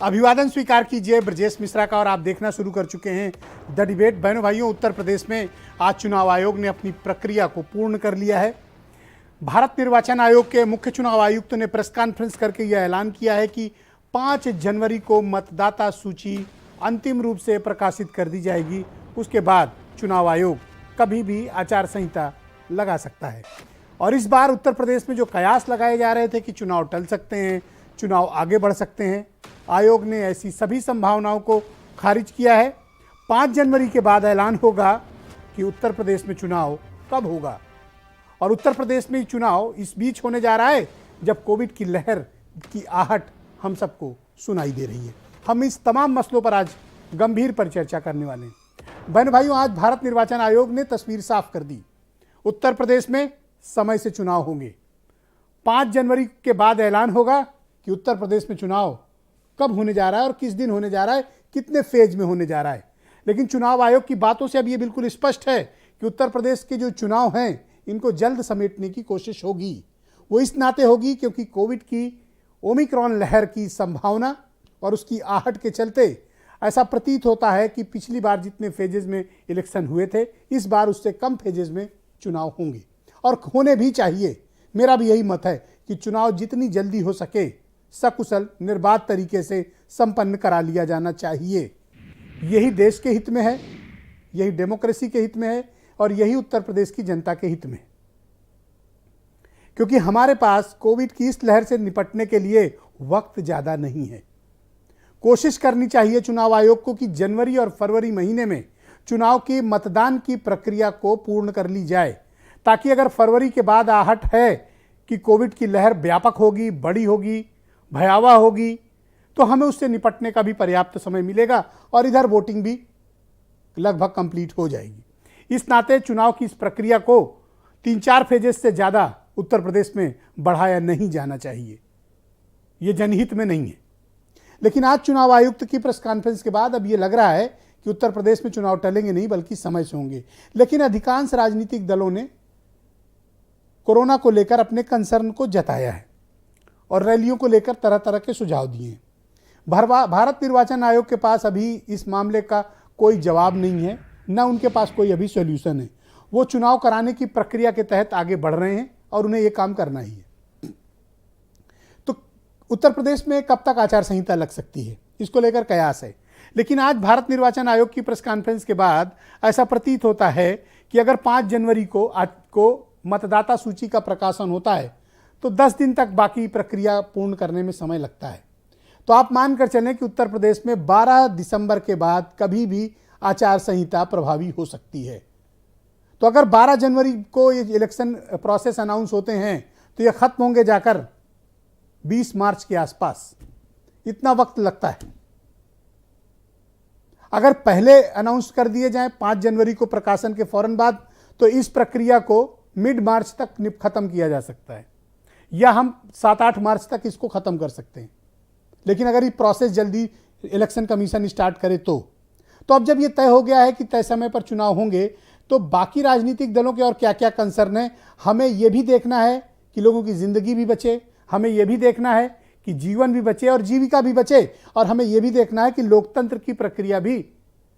अभिवादन स्वीकार कीजिए ब्रजेश मिश्रा का और आप देखना शुरू कर चुके हैं द डिबेट। बहनों भाइयों, उत्तर प्रदेश में आज चुनाव आयोग ने अपनी प्रक्रिया को पूर्ण कर लिया है। भारत निर्वाचन आयोग के मुख्य चुनाव आयुक्त ने प्रेस कॉन्फ्रेंस करके यह ऐलान किया है कि 5 जनवरी को मतदाता सूची अंतिम रूप से प्रकाशित कर दी जाएगी। उसके बाद चुनाव आयोग कभी भी आचार संहिता लगा सकता है। और इस बार उत्तर प्रदेश में जो कयास लगाए जा रहे थे कि चुनाव टल सकते हैं, चुनाव आगे बढ़ सकते हैं, आयोग ने ऐसी सभी संभावनाओं को खारिज किया है। 5 जनवरी के बाद ऐलान होगा कि उत्तर प्रदेश में चुनाव कब होगा। और उत्तर प्रदेश में चुनाव इस बीच होने जा रहा है जब कोविड की लहर की आहट हम सबको सुनाई दे रही है। हम इस तमाम मसलों पर आज गंभीर पर चर्चा करने वाले हैं। बहन भाइयों, आज भारत निर्वाचन आयोग ने तस्वीर साफ कर दी। उत्तर प्रदेश में समय से चुनाव होंगे। 5 जनवरी के बाद ऐलान होगा कि उत्तर प्रदेश में चुनाव कब होने जा रहा है और किस दिन होने जा रहा है, कितने फेज में होने जा रहा है। लेकिन चुनाव आयोग की बातों से अब यह बिल्कुल स्पष्ट है कि उत्तर प्रदेश के जो चुनाव हैं इनको जल्द समेटने की कोशिश होगी। वो इस नाते होगी क्योंकि कोविड की ओमिक्रॉन लहर की संभावना और उसकी आहट के चलते ऐसा प्रतीत होता है कि पिछली बार जितने फेजेस में इलेक्शन हुए थे, इस बार उससे कम फेजेस में चुनाव होंगे और होने भी चाहिए। मेरा भी यही मत है कि चुनाव जितनी जल्दी हो सके सकुशल निर्बाध तरीके से संपन्न करा लिया जाना चाहिए। यही देश के हित में है, यही डेमोक्रेसी के हित में है और यही उत्तर प्रदेश की जनता के हित में है। क्योंकि हमारे पास कोविड की इस लहर से निपटने के लिए वक्त ज़्यादा नहीं है। कोशिश करनी चाहिए चुनाव आयोग को कि जनवरी और फरवरी महीने में चुनाव की मतदान की प्रक्रिया को पूर्ण कर ली जाए, ताकि अगर फरवरी के बाद आहट है कि कोविड की लहर व्यापक होगी, बड़ी होगी, भयावह होगी, तो हमें उससे निपटने का भी पर्याप्त समय मिलेगा और इधर वोटिंग भी लगभग कंप्लीट हो जाएगी। इस नाते चुनाव की इस प्रक्रिया को 3-4 फेजेस से ज़्यादा उत्तर प्रदेश में बढ़ाया नहीं जाना चाहिए। ये जनहित में नहीं है। लेकिन आज चुनाव आयुक्त की प्रेस कॉन्फ्रेंस के बाद अब ये लग रहा है कि उत्तर प्रदेश में चुनाव टलेंगे नहीं बल्कि समय से होंगे। लेकिन अधिकांश राजनीतिक दलों ने कोरोना को लेकर अपने कंसर्न को जताया है और रैलियों को लेकर तरह तरह के सुझाव दिए हैं। भारत निर्वाचन आयोग के पास अभी इस मामले का कोई जवाब नहीं है, न उनके पास कोई अभी सॉल्यूशन है। वो चुनाव कराने की प्रक्रिया के तहत आगे बढ़ रहे हैं और उन्हें ये काम करना ही है। तो उत्तर प्रदेश में कब तक आचार संहिता लग सकती है, इसको लेकर कयास है। लेकिन आज भारत निर्वाचन आयोग की प्रेस कॉन्फ्रेंस के बाद ऐसा प्रतीत होता है कि अगर 5 जनवरी को मतदाता सूची का प्रकाशन होता है तो 10 दिन तक बाकी प्रक्रिया पूर्ण करने में समय लगता है। तो आप मानकर चलें कि उत्तर प्रदेश में 12 दिसंबर के बाद कभी भी आचार संहिता प्रभावी हो सकती है। तो अगर 12 जनवरी को ये इलेक्शन प्रोसेस अनाउंस होते हैं तो ये खत्म होंगे जाकर 20 मार्च के आसपास। इतना वक्त लगता है। अगर पहले अनाउंस कर दिए जाएं 5 जनवरी को प्रकाशन के फौरन बाद, तो इस प्रक्रिया को मिड मार्च तक खत्म किया जा सकता है या हम 7-8 मार्च तक इसको खत्म कर सकते हैं। लेकिन अगर ये प्रोसेस जल्दी इलेक्शन कमीशन स्टार्ट करे तो अब जब ये तय हो गया है कि तय समय पर चुनाव होंगे, तो बाकी राजनीतिक दलों के और क्या क्या कंसर्न है, हमें यह भी देखना है कि लोगों की जिंदगी भी बचे, हमें यह भी देखना है कि जीवन भी बचे और जीविका भी बचे, और हमें यह भी देखना है कि लोकतंत्र की प्रक्रिया भी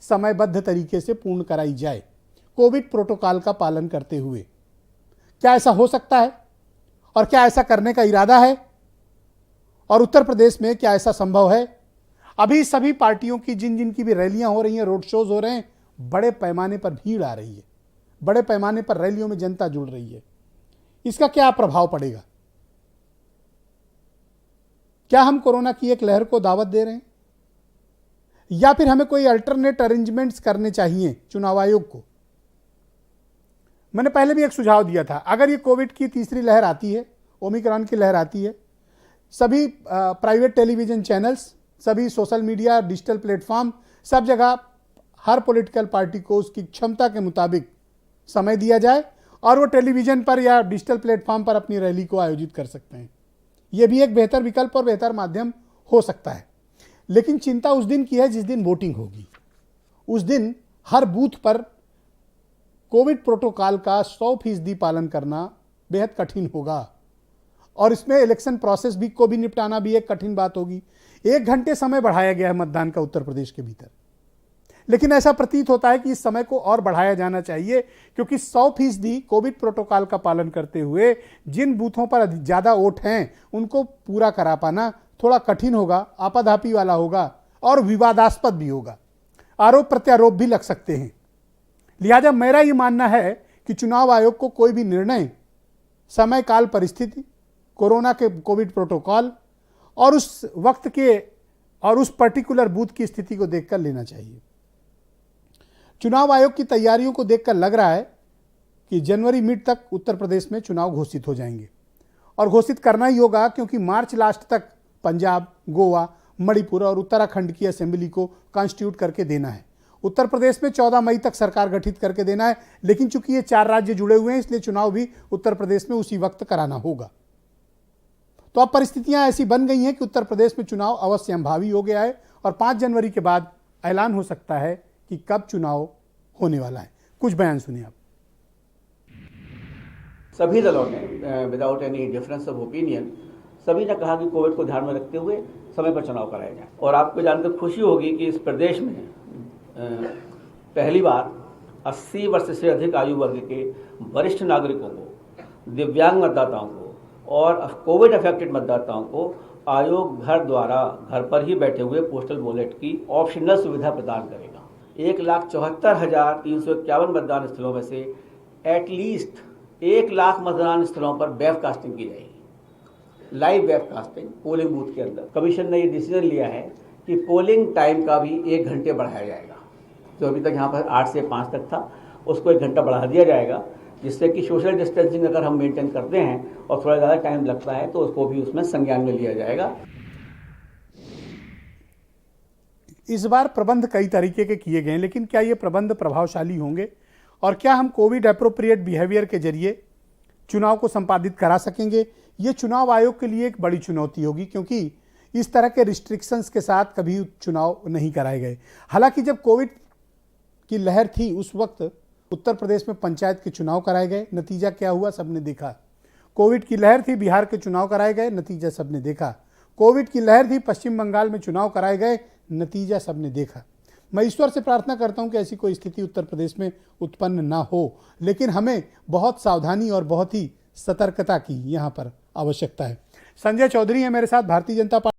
समयबद्ध तरीके से पूर्ण कराई जाए कोविड प्रोटोकॉल का पालन करते हुए। क्या ऐसा हो सकता है और क्या ऐसा करने का इरादा है और उत्तर प्रदेश में क्या ऐसा संभव है? अभी सभी पार्टियों की जिन की भी रैलियां हो रही हैं, रोड शोज हो रहे हैं, बड़े पैमाने पर भीड़ आ रही है, बड़े पैमाने पर रैलियों में जनता जुड़ रही है। इसका क्या प्रभाव पड़ेगा? क्या हम कोरोना की एक लहर को दावत दे रहे हैं या फिर हमें कोई अल्टरनेट अरेंजमेंट्स करने चाहिए चुनाव आयोग को? मैंने पहले भी एक सुझाव दिया था, अगर ये कोविड की तीसरी लहर आती है, ओमिक्रॉन की लहर आती है, सभी प्राइवेट टेलीविजन चैनल्स, सभी सोशल मीडिया, डिजिटल प्लेटफॉर्म, सब जगह हर पॉलिटिकल पार्टी को उसकी क्षमता के मुताबिक समय दिया जाए और वो टेलीविजन पर या डिजिटल प्लेटफॉर्म पर अपनी रैली को आयोजित कर सकते हैं। ये भी एक बेहतर विकल्प और बेहतर माध्यम हो सकता है। लेकिन चिंता उस दिन की है जिस दिन वोटिंग होगी। उस दिन हर बूथ पर कोविड प्रोटोकॉल का 100% पालन करना बेहद कठिन होगा और इसमें इलेक्शन प्रोसेस को भी निपटाना भी एक कठिन बात होगी। 1 घंटे समय बढ़ाया गया है मतदान का उत्तर प्रदेश के भीतर, लेकिन ऐसा प्रतीत होता है कि इस समय को और बढ़ाया जाना चाहिए, क्योंकि 100% कोविड प्रोटोकॉल का पालन करते हुए जिन बूथों पर ज़्यादा वोट हैं उनको पूरा करा पाना थोड़ा कठिन होगा, आपाधापी वाला होगा और विवादास्पद भी होगा, आरोप प्रत्यारोप भी लग सकते हैं। लिहाजा मेरा ये मानना है कि चुनाव आयोग को कोई भी निर्णय समय काल परिस्थिति, कोरोना के कोविड प्रोटोकॉल और उस वक्त के और उस पर्टिकुलर बूथ की स्थिति को देखकर लेना चाहिए। चुनाव आयोग की तैयारियों को देखकर लग रहा है कि जनवरी मिड तक उत्तर प्रदेश में चुनाव घोषित हो जाएंगे, और घोषित करना ही होगा, क्योंकि मार्च लास्ट तक पंजाब, गोवा, मणिपुर और उत्तराखंड की असेंबली को कॉन्स्टिट्यूट करके देना है। उत्तर प्रदेश में 14 मई तक सरकार गठित करके देना है, लेकिन चूंकि ये 4 राज्य जुड़े हुए हैं इसलिए चुनाव भी उत्तर प्रदेश में उसी वक्त कराना होगा। तो अब परिस्थितियां ऐसी बन गई हैं कि उत्तर प्रदेश में चुनाव अवश्य संभावी हो गया है और 5 जनवरी के बाद ऐलान हो सकता है कि कब चुनाव होने वाला है। कुछ बयान सुनिए आप। सभी दलों ने without any difference of opinion सभी ने कहा कि कोविड को ध्यान में रखते हुए समय पर चुनाव कराया जाए। और आपको जानकर खुशी होगी कि इस प्रदेश में पहली बार 80 वर्ष से अधिक आयु वर्ग के वरिष्ठ नागरिकों को, दिव्यांग मतदाताओं को और कोविड अफेक्टेड मतदाताओं को आयोग घर द्वारा घर पर ही बैठे हुए पोस्टल बैलेट की ऑप्शनल सुविधा प्रदान करेगा। 1,74,351 मतदान स्थलों में से एटलीस्ट 1 लाख मतदान स्थलों पर वेबकास्टिंग की जाएगी, लाइव वेबकास्टिंग पोलिंग बूथ के अंदर। कमीशन ने ये डिसीजन लिया है कि पोलिंग टाइम का भी 1 घंटे बढ़ाया जाएगा। जो अभी तक यहाँ पर 8 से 5 तक था उसको 1 घंटा बढ़ा दिया जाएगा, जिससे कि सोशल डिस्टेंसिंग अगर हम मेंटेन करते हैं और थोड़ा ज़्यादा टाइम लगता है तो उसको भी उसमें संज्ञान में लिया जाएगा। इस बार प्रबंध कई तरीके के किए गए, लेकिन क्या ये प्रबंध प्रभावशाली होंगे और क्या हम कोविड एप्रोप्रिएट बिहेवियर के जरिए चुनाव को संपादित करा सकेंगे? ये चुनाव आयोग के लिए एक बड़ी चुनौती होगी, क्योंकि इस तरह के रिस्ट्रिक्शंस के साथ कभी चुनाव नहीं कराए गए। हालांकि जब कोविड की लहर थी उस वक्त उत्तर प्रदेश में पंचायत के चुनाव कराए गए, नतीजा क्या हुआ सबने देखा। कोविड की लहर थी, बिहार के चुनाव कराए गए, नतीजा सबने देखा। कोविड की लहर थी, पश्चिम बंगाल में चुनाव कराए गए, नतीजा सबने देखा। मैं ईश्वर से प्रार्थना करता हूं कि ऐसी कोई स्थिति उत्तर प्रदेश में उत्पन्न ना हो, लेकिन हमें बहुत सावधानी और बहुत ही सतर्कता की यहाँ पर आवश्यकता है। संजय चौधरी है मेरे साथ, भारतीय जनता पार्टी